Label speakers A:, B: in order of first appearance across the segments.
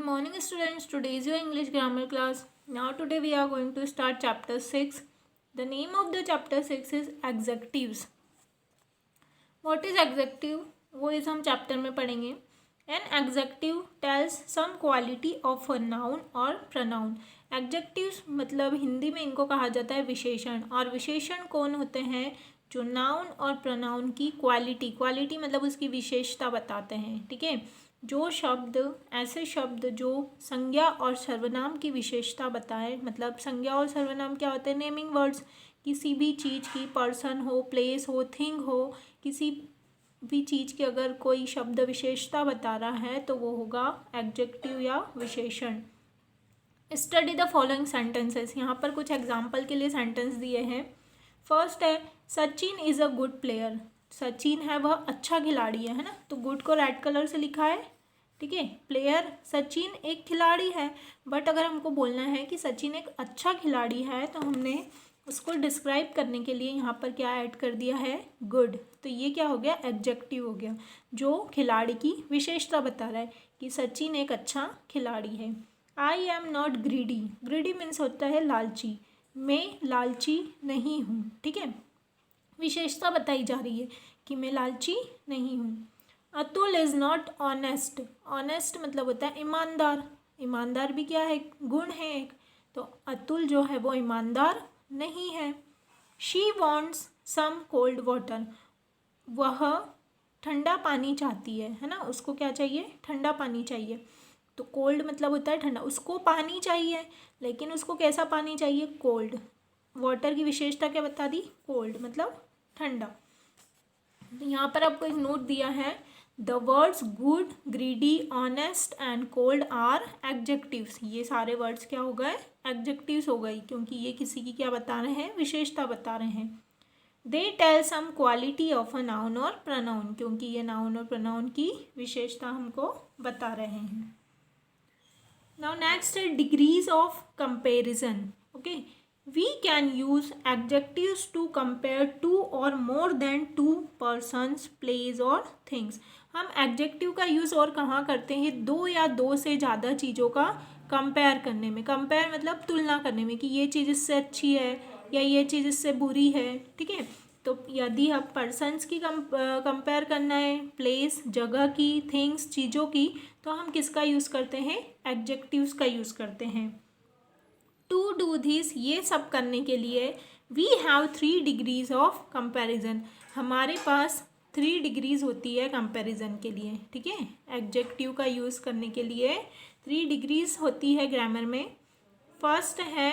A: morning students, today is your English grammar class. Now today we are going to start chapter 6. The name of the chapter 6 is adjectives. What is adjective? वो इस हम chapter में पढ़ेंगे. An adjective tells some quality of a noun or pronoun. Adjectives मतलब हिंदी में इनको कहा जाता है विशेषण, और विशेषण कौन होते हैं? जो नाउन और प्रोनाउन की क्वालिटी मतलब उसकी विशेषता बताते हैं. ठीक है, जो शब्द ऐसे शब्द जो संज्ञा और सर्वनाम की विशेषता बताए, मतलब संज्ञा और सर्वनाम क्या होते हैं? Naming words. किसी भी चीज़ की, पर्सन हो, प्लेस हो, थिंग हो, किसी भी चीज़ की अगर कोई शब्द विशेषता बता रहा है तो वो होगा एडजेक्टिव या विशेषण. Study the following sentences. यहाँ पर कुछ एग्जाम्पल के लिए सेंटेंस दिए हैं. फर्स्ट है Sachin is a good player. Sachin है वह अच्छा खिलाड़ी है ना. तो गुड को रेड कलर से लिखा है. ठीक है, प्लेयर सचिन एक खिलाड़ी है, बट अगर हमको बोलना है कि सचिन एक अच्छा खिलाड़ी है तो हमने उसको डिस्क्राइब करने के लिए यहाँ पर क्या ऐड कर दिया है? गुड. तो ये क्या हो गया? एडजेक्टिव हो गया, जो खिलाड़ी की विशेषता बता रहा है कि सचिन एक अच्छा खिलाड़ी है. I am not greedy. Greedy means होता है लालची. मैं लालची नहीं हूँ. ठीक है, विशेषता बताई जा रही है कि मैं लालची नहीं हूँ. Atul is not honest. Honest मतलब होता है ईमानदार. ईमानदार भी क्या है? गुण है एक. तो अतुल जो है वो ईमानदार नहीं है. She wants some cold water. वह ठंडा पानी चाहती है ना. उसको क्या चाहिए? ठंडा पानी चाहिए. तो कोल्ड मतलब होता है ठंडा. उसको पानी चाहिए, लेकिन उसको कैसा पानी चाहिए? कोल्ड. वाटर की विशेषता क्या बता दी? कोल्ड मतलब ठंडा. यहाँ पर आपको एक नोट दिया है. The words good, greedy, honest and cold are adjectives. ये सारे वर्ड्स क्या हो गए? एडजेक्टिव्स हो गई, क्योंकि ये किसी की क्या बता रहे हैं? विशेषता बता रहे हैं. They tell some quality of a noun और प्रोनाउन, क्योंकि ये नाउन और प्रोनाउन की विशेषता हमको बता रहे हैं. नाउ नेक्स्ट है degrees of comparison. Okay, we can use adjectives to compare two or more than two persons, place or things. हम एडजेक्टिव का यूज़ और कहाँ करते हैं? दो या दो से ज़्यादा चीज़ों का कंपेयर करने में. कंपेयर मतलब तुलना करने में कि ये चीज़ इससे अच्छी है या ये चीज़ इससे बुरी है. ठीक है, तो यदि हम पर्सन्स की कंपेयर करना है, प्लेस जगह की, थिंग्स चीज़ों की, तो हम किसका यूज़ करते हैं? एडजेक्टिव्स का यूज़ करते हैं. टू डू दिस, ये सब करने के लिए we have 3 degrees of comparison. हमारे पास 3 डिग्रीज होती है कंपैरिजन के लिए. ठीक है, एडजेक्टिव का यूज़ करने के लिए 3 डिग्रीज होती है ग्रामर में. फर्स्ट है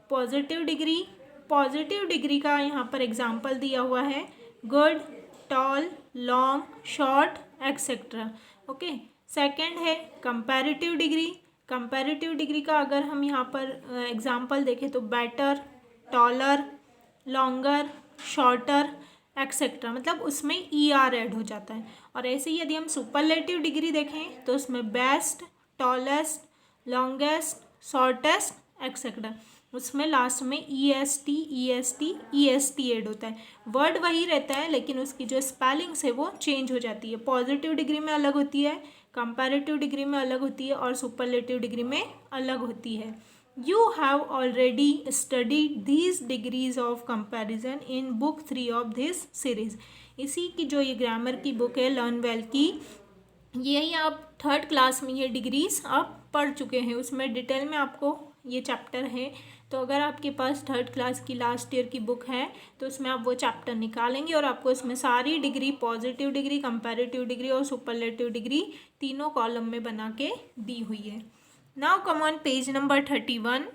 A: पॉजिटिव डिग्री. पॉजिटिव डिग्री का यहाँ पर एग्जाम्पल दिया हुआ है. Good, tall, long, short etcetera. Okay. Second है कंपैरेटिव डिग्री. कंपैरेटिव डिग्री का अगर हम यहाँ पर एग्जाम्पल देखें तो better, taller, longer, shorter etcetera, मतलब उसमें ER ऐड हो जाता है. और ऐसे ही यदि हम सुपरलेटिव डिग्री देखें तो उसमें best, tallest, longest, shortest etcetera, उसमें लास्ट में EST ऐड होता है. वर्ड वही रहता है, लेकिन उसकी जो स्पेलिंग्स है वो चेंज हो जाती है. पॉजिटिव डिग्री में अलग होती है, कंपैरेटिव डिग्री में अलग होती है, और सुपरलेटिव डिग्री में अलग होती है. You have already studied these degrees of comparison in book 3 of this series. इसी की जो ये ग्रामर की बुक है लर्न वेल की, यही आप 3rd क्लास में ये डिग्रीज आप पढ़ चुके हैं. उसमें डिटेल में आपको ये चैप्टर है. तो अगर आपके पास 3rd क्लास की लास्ट ईयर की बुक है तो उसमें आप वो चैप्टर निकालेंगे और आपको इसमें सारी degree, positive degree, comparative degree और सुपरलेटिव डिग्री तीनों कॉलम में बना के दी हुई है. Now come on page number 31.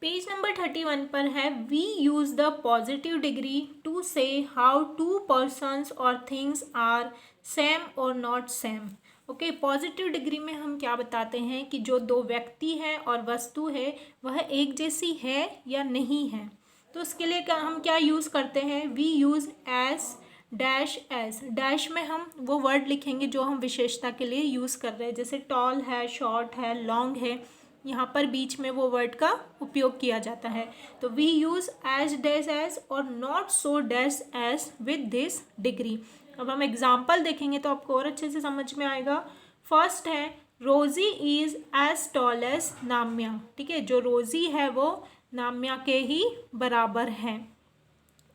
A: Page number 31 पर है we use the positive degree to say how two persons और थिंग्स आर सेम और not same. Okay, positive degree में हम क्या बताते हैं कि जो दो व्यक्ति है और वस्तु है वह एक जैसी है या नहीं है. तो उसके लिए हम क्या यूज़ करते हैं? We use as dash as. Dash में हम वो वर्ड लिखेंगे जो हम विशेषता के लिए यूज़ कर रहे हैं. जैसे टॉल है, शॉर्ट है, लॉन्ग है, यहाँ पर बीच में वो वर्ड का उपयोग किया जाता है. तो we use as dash S और not so dash S with this degree. अब हम एग्जाम्पल देखेंगे तो आपको और अच्छे से समझ में आएगा. फर्स्ट है रोजी is as tall as Namya, ठीक है, जो रोजी है वो नाम्या के ही बराबर है।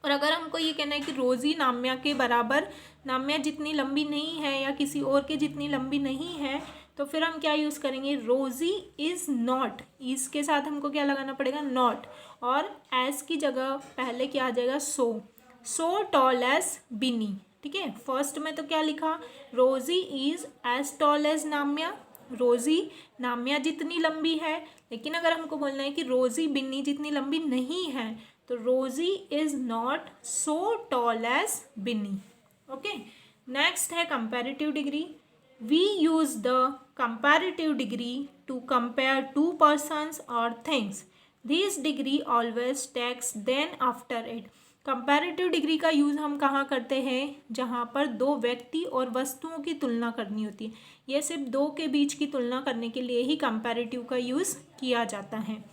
A: और अगर हमको ये कहना है कि रोजी नाम्या के बराबर, नाम्या जितनी लंबी नहीं है या किसी और के जितनी लंबी नहीं है, तो फिर हम क्या यूज़ करेंगे, रोजी इज़ नॉट, इस के साथ हमको क्या लगाना पड़ेगा, नॉट, और एज की जगह पहले क्या आ जाएगा, सो टॉल एज बिनी, ठीक है। फर्स्ट में तो क्या लिखा, रोजी is as tall as Namya, रोजी नाम्या जितनी लंबी है, लेकिन अगर हमको बोलना है कि रोजी बिन्नी जितनी लंबी नहीं है, तो Rosy is not so tall as Binny. Okay, next है comparative degree. We use the comparative degree to compare two persons और things. This degree always takes than after it. Comparative degree का यूज़ हम कहाँ करते हैं, जहाँ पर दो व्यक्ति और वस्तुओं की तुलना करनी होती है। ये सिर्फ दो के बीच की तुलना करने के लिए ही कंपैरेटिव का यूज़ किया जाता है।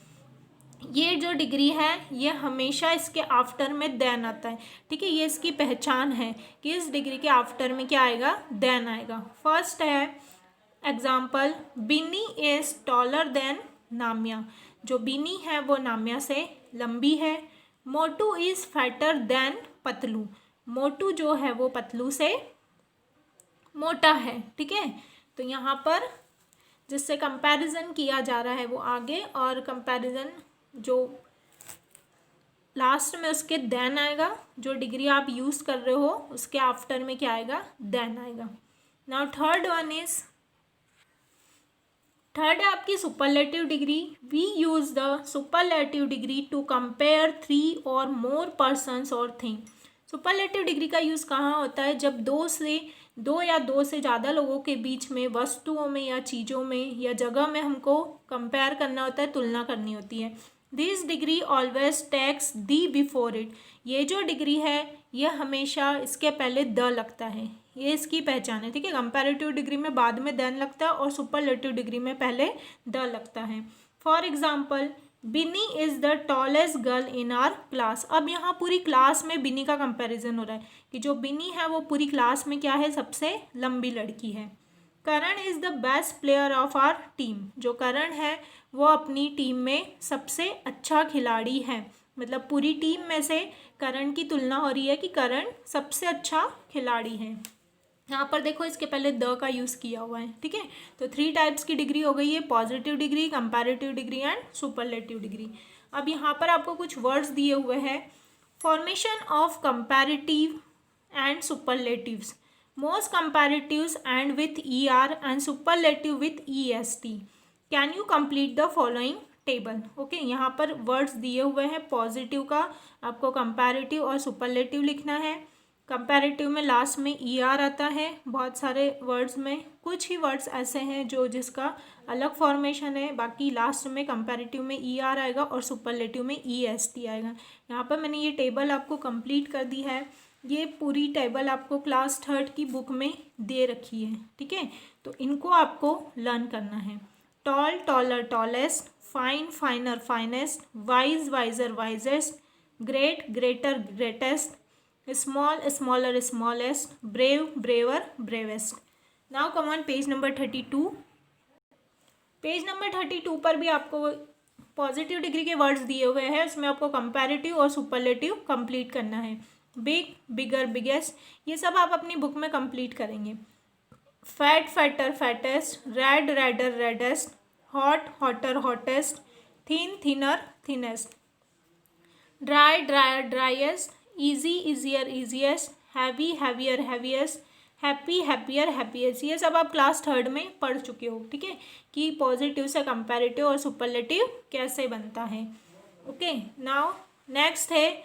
A: ये जो डिग्री है ये हमेशा इसके आफ्टर में देन आता है, ठीक है, ये इसकी पहचान है कि इस डिग्री के आफ्टर में क्या आएगा, देन आएगा। फर्स्ट है example, Binny is taller than Namya, जो बिनी है वो नाम्या से लंबी है। मोटू इज फैटर देन पतलू, मोटू जो है वो पतलू से मोटा है, ठीक है। तो यहाँ पर जिससे कंपैरिजन किया जा रहा है वो आगे, और कंपैरिजन जो लास्ट में उसके देन आएगा, जो डिग्री आप यूज़ कर रहे हो उसके आफ्टर में क्या आएगा, देन आएगा। नाउ थर्ड है आपकी superlative degree. We use the superlative degree to compare 3 और मोर पर्सन्स और थिंग। सुपरलेटिव डिग्री का यूज़ कहाँ होता है, जब दो या दो से ज़्यादा लोगों के बीच में वस्तुओं में या चीज़ों में या जगह में हमको कंपेयर करना होता है, तुलना करनी होती है। This degree always takes the before it, ये जो डिग्री है ये हमेशा इसके पहले द लगता है, ये इसकी पहचान है, ठीक है। कंपैरेटिव डिग्री में बाद में देन लगता है और सुपरलेटिव डिग्री में पहले द लगता है। For example, Bini is the tallest girl in our class. अब यहाँ पूरी क्लास में बिनी का कंपैरिजन हो रहा है कि जो बिनी है वो पूरी क्लास में क्या है, सबसे लंबी लड़की है। Karan is the best player of our team, जो करण है वो अपनी टीम में सबसे अच्छा खिलाड़ी है, मतलब पूरी टीम में से करण की तुलना हो रही है कि करण सबसे अच्छा खिलाड़ी है। यहाँ पर देखो इसके पहले द का यूज़ किया हुआ है, ठीक है। तो 3 टाइप्स की डिग्री हो गई है, positive degree, comparative degree and superlative degree. अब यहाँ पर आपको कुछ वर्ड्स दिए हुए हैं। Formation of comparative and superlatives, most comparatives and with ER and superlative with EST। Can you complete the following table. Okay, यहाँ पर वर्ड्स दिए हुए हैं। पॉजिटिव का आपको कंपैरेटिव और सुपरलेटिव लिखना है। कंपैरेटिव में लास्ट में ER आता है, बहुत सारे वर्ड्स में, कुछ ही वर्ड्स ऐसे हैं जो जिसका अलग फॉर्मेशन है, बाकी लास्ट में कंपैरेटिव में ER आएगा और सुपरलेटिव में EST आएगा। यहाँ पर मैंने ये टेबल आपको कंप्लीट कर दी है। ये पूरी टेबल आपको क्लास 3rd की बुक में दे रखी है, ठीक है। तो इनको आपको लर्न करना है। Tall taller tallest, fine फाइनर finest, wise visor wisest, great greater greatest, small smaller smallest, brave braver bravest. Now come on page number 32। Page number 32 पर भी आपको पॉजिटिव डिग्री के वर्ड्स दिए हुए हैं, उसमें आपको कंपैरेटिव और सुपरलेटिव कंप्लीट करना है। बिग बिगर बिगेस्ट, ये सब आप अपनी बुक में कंप्लीट करेंगे। Fat fatter fattest, red redder reddest, hot hotter hottest, thin thinner thinnest, dry drier driest, easy easier easiest, heavy heavier heaviest, happy happier happiest. ये सब आप क्लास 3rd में पढ़ चुके हो, ठीक है, कि पॉजिटिव से कंपैरेटिव और सुपरलेटिव कैसे बनता है। ओके, नाउ नेक्स्ट है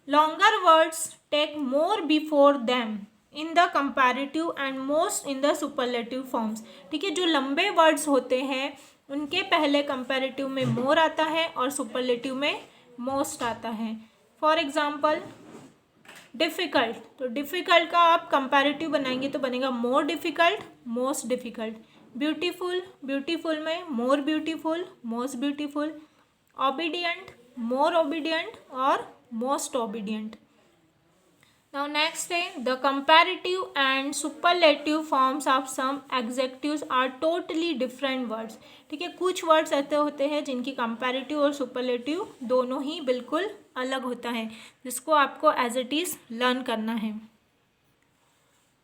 A: longer words take more before them in the comparative and most in the superlative forms. ठीक है, जो लंबे वर्ड्स होते हैं उनके पहले कंपैरेटिव में मोर आता है और सुपरलेटिव में मोस्ट आता है। फॉर एग्जाम्पल डिफ़िकल्ट, तो डिफ़िकल्ट का आप कंपैरेटिव बनाएंगे तो बनेगा more difficult most difficult. Beautiful, beautiful में more beautiful most beautiful. Obedient, more obedient और मोस्ट ओबीडियंट। नाउ नेक्स्ट है the comparative and superlative forms of some adjectives are totally different words. ठीक है, कुछ वर्ड्स ऐसे होते हैं जिनकी कंपैरेटिव और सुपरलेटिव दोनों ही बिल्कुल अलग होता है, जिसको आपको एज इट इज़ लर्न करना है।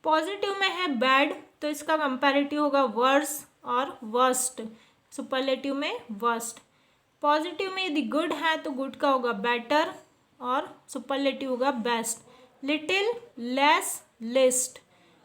A: पॉजिटिव में है बैड, तो इसका कंपैरेटिव होगा वर्स और वर्स्ट, सुपरलेटिव में वर्स्ट। पॉजिटिव में यदि गुड है तो गुड का होगा बेटर और सुपरलेटिव होगा best. Little, less, list.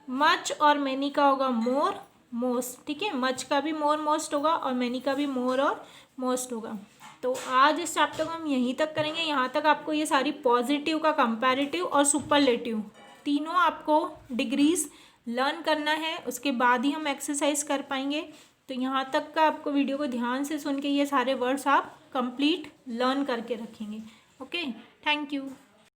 A: Much और मैनी का होगा मोर, मोस्ट। ठीक है, मच का भी मोर मोस्ट होगा और मैनी का भी मोर और मोस्ट होगा। तो आज इस चैप्टर को हम यहीं तक करेंगे। यहाँ तक आपको ये सारी पॉजिटिव का कंपैरेटिव और सुपरलेटिव तीनों आपको डिग्रीज लर्न करना है, उसके बाद ही हम एक्सरसाइज कर पाएंगे। तो यहाँ तक का आपको वीडियो को ध्यान से सुन के ये सारे वर्ड्स आप कंप्लीट लर्न करके रखेंगे। Okay, thank you.